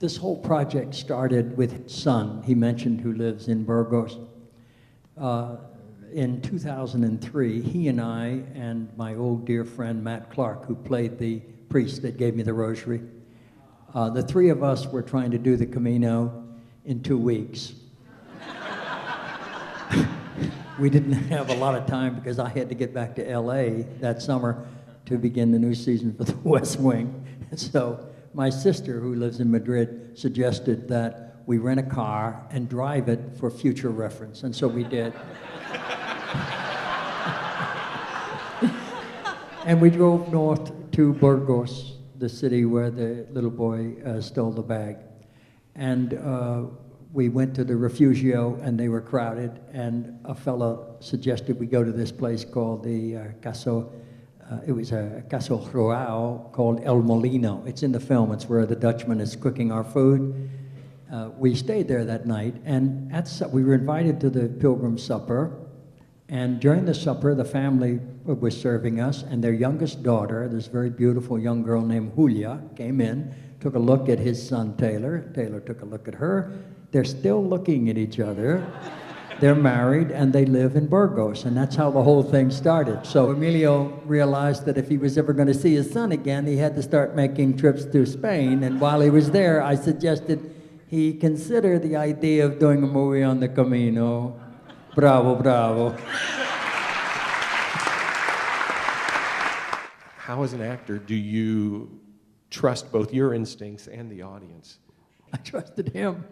This whole project started with his son, he mentioned, who lives in Burgos. In 2003, he and I and my old dear friend Matt Clark, who played the priest that gave me the rosary, the three of us were trying to do the Camino in 2 weeks. We didn't have a lot of time because I had to get back to LA that summer to begin the new season for the West Wing. And so my sister, who lives in Madrid, suggested that we rent a car and drive it for future reference, and so we did. And we drove north to Burgos, the city where the little boy stole the bag. And we went to the refugio, and they were crowded, and a fellow suggested we go to this place called the it was a Caso Roao called El Molino. It's in the film. It's where the Dutchman is cooking our food. We stayed there that night, and we were invited to the Pilgrim Supper. And during the supper, the family was serving us, and their youngest daughter, this very beautiful young girl named Julia, came in, took a look at his son Taylor. Taylor took a look at her. They're still looking at each other. They're married, and they live in Burgos, and that's how the whole thing started. So Emilio realized that if he was ever going to see his son again, he had to start making trips to Spain, and while he was there, I suggested he consider the idea of doing a movie on the Camino. Bravo, bravo. How, as an actor, do you trust both your instincts and the audience? I trusted him.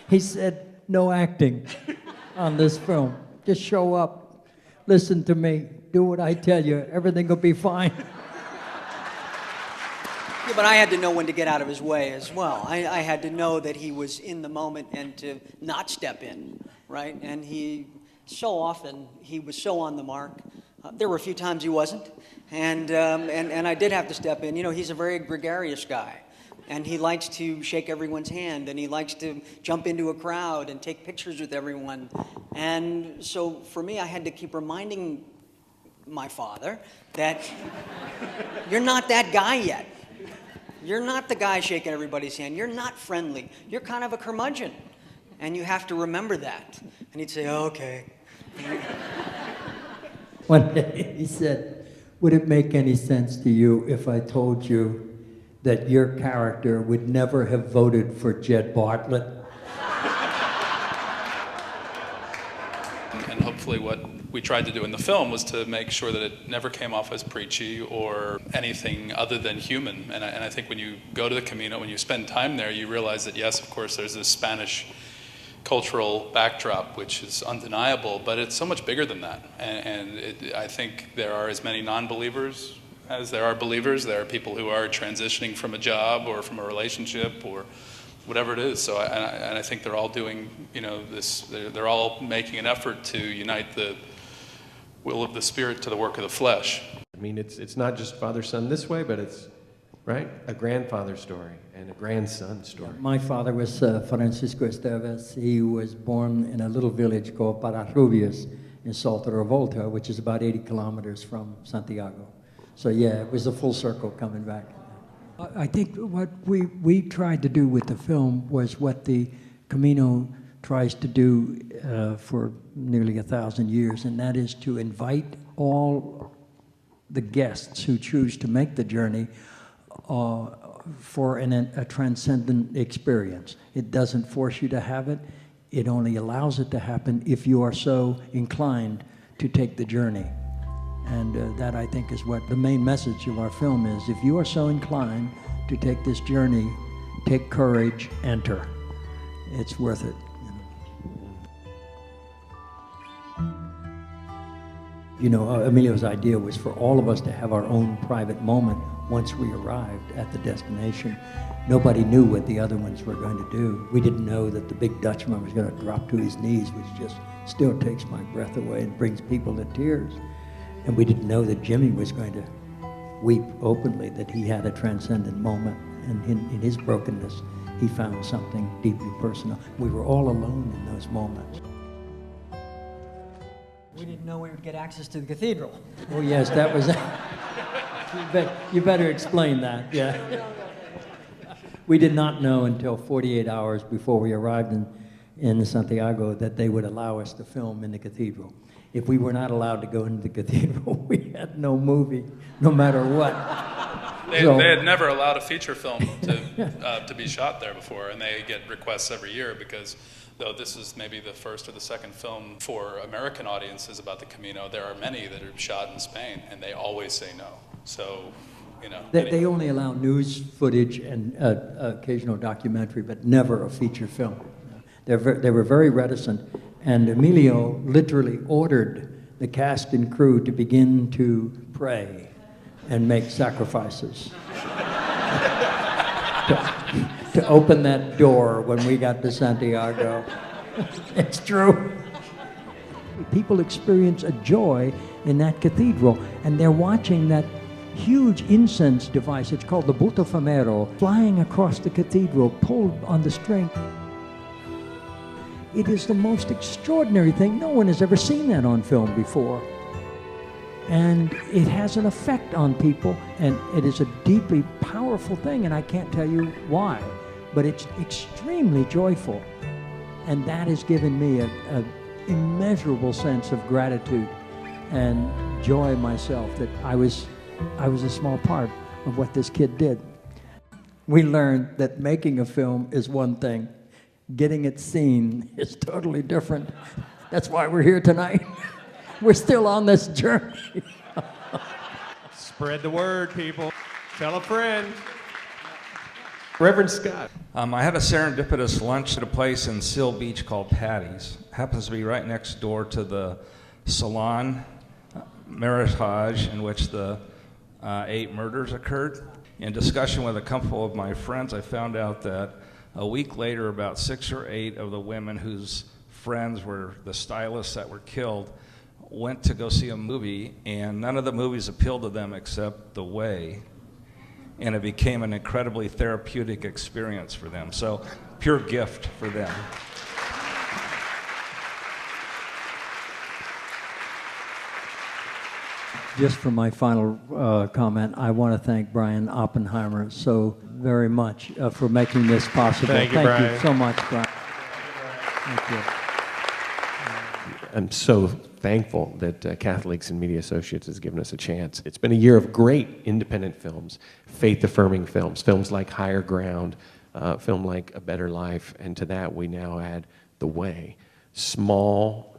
He said, no acting on this film. Just show up, listen to me, do what I tell you, everything will be fine. Yeah, but I had to know when to get out of his way as well. I had to know that he was in the moment and to not step in, right? And he was so on the mark. There were a few times he wasn't, and I did have to step in. You know, he's a very gregarious guy, and he likes to shake everyone's hand, and he likes to jump into a crowd and take pictures with everyone. And so for me, I had to keep reminding my father that you're not that guy yet. You're not the guy shaking everybody's hand. You're not friendly. You're kind of a curmudgeon. And you have to remember that. And he'd say, oh, okay. One day he said, would it make any sense to you if I told you that your character would never have voted for Jed Bartlett? And hopefully what we tried to do in the film was to make sure that it never came off as preachy or anything other than human. And I think when you go to the Camino, when you spend time there, you realize that, yes, of course, there's this Spanish cultural backdrop, which is undeniable, but it's so much bigger than that. I think there are as many non-believers as there are believers. There are people who are transitioning from a job or from a relationship or whatever it is. So, I think they're all doing, you know, this. They're all making an effort to unite the will of the Spirit to the work of the flesh. I mean, it's not just father-son this way, but it's, right, a grandfather story and a grandson story. My father was Francisco Estevez. He was born in a little village called Pararrubias in Salta Revolta, which is about 80 kilometers from Santiago. So yeah, it was a full circle coming back. I think what we tried to do with the film was what the Camino tries to do for nearly 1,000 years, and that is to invite all the guests who choose to make the journey for a transcendent experience. It doesn't force you to have it. It only allows it to happen if you are so inclined to take the journey. And that, I think, is what the main message of our film is. If you are so inclined to take this journey, take courage, enter. It's worth it. You know, Emilio's idea was for all of us to have our own private moment once we arrived at the destination. Nobody knew what the other ones were going to do. We didn't know that the big Dutchman was going to drop to his knees, which just still takes my breath away and brings people to tears. And we didn't know that Jimmy was going to weep openly, that he had a transcendent moment. And in his brokenness, he found something deeply personal. We were all alone in those moments. We didn't know we would get access to the cathedral. Oh yes, that was... You better explain that, yeah. We did not know until 48 hours before we arrived in Santiago that they would allow us to film in the cathedral. If we were not allowed to go into the cathedral, we had no movie, no matter what. They had never allowed a feature film to be shot there before, and they get requests every year because, though this is maybe the first or the second film for American audiences about the Camino, there are many that are shot in Spain, and they always say no. So, you know. They only allow news footage and occasional documentary, but never a feature film. They were very reticent, and Emilio literally ordered the cast and crew to begin to pray and make sacrifices to open that door when we got to Santiago. It's true. People experience a joy in that cathedral, and they're watching that huge incense device. It's called the Butafamero, flying across the cathedral, pulled on the string. It is the most extraordinary thing. No one has ever seen that on film before. And it has an effect on people, and it is a deeply powerful thing, and I can't tell you why, but it's extremely joyful. And that has given me an immeasurable sense of gratitude and joy myself that I was a small part of what this kid did. We learned that making a film is one thing. Getting it seen is totally different. That's why we're here tonight. We're still on this journey. Spread the word, people. Tell a friend. Reverend Scott. I had a serendipitous lunch at a place in Seal Beach called Patty's. Happens to be right next door to the Salon Meritage in which the 8 murders occurred. In discussion with a couple of my friends, I found out that a week later, about 6 or 8 of the women whose friends were the stylists that were killed went to go see a movie, and none of the movies appealed to them except The Way. And it became an incredibly therapeutic experience for them. So, pure gift for them. Just for my final comment, I want to thank Brian Oppenheimer so very much for making this possible. Thank you, Brian. You so much, Brian. Thank you. I'm so thankful that Catholics and Media Associates has given us a chance. It's been a year of great independent films, faith-affirming films, films like Higher Ground, film like A Better Life, and to that we now add The Way. Small,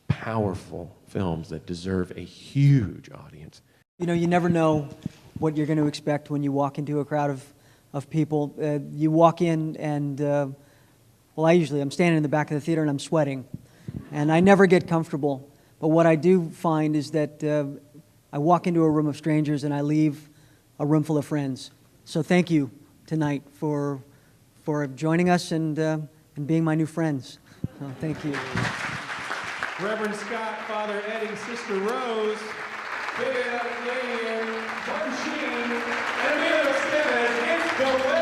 powerful films that deserve a huge audience. You know, you never know what you're going to expect when you walk into a crowd of people. You walk in and, well, I'm standing in the back of the theater and I'm sweating. And I never get comfortable. But what I do find is that I walk into a room of strangers and I leave a room full of friends. So thank you tonight for joining us and being my new friends. So thank you. Reverend Scott, Father Eddie, Sister Rose, David Lillian, John Sheen, and Emilio Estevez, it's The Way.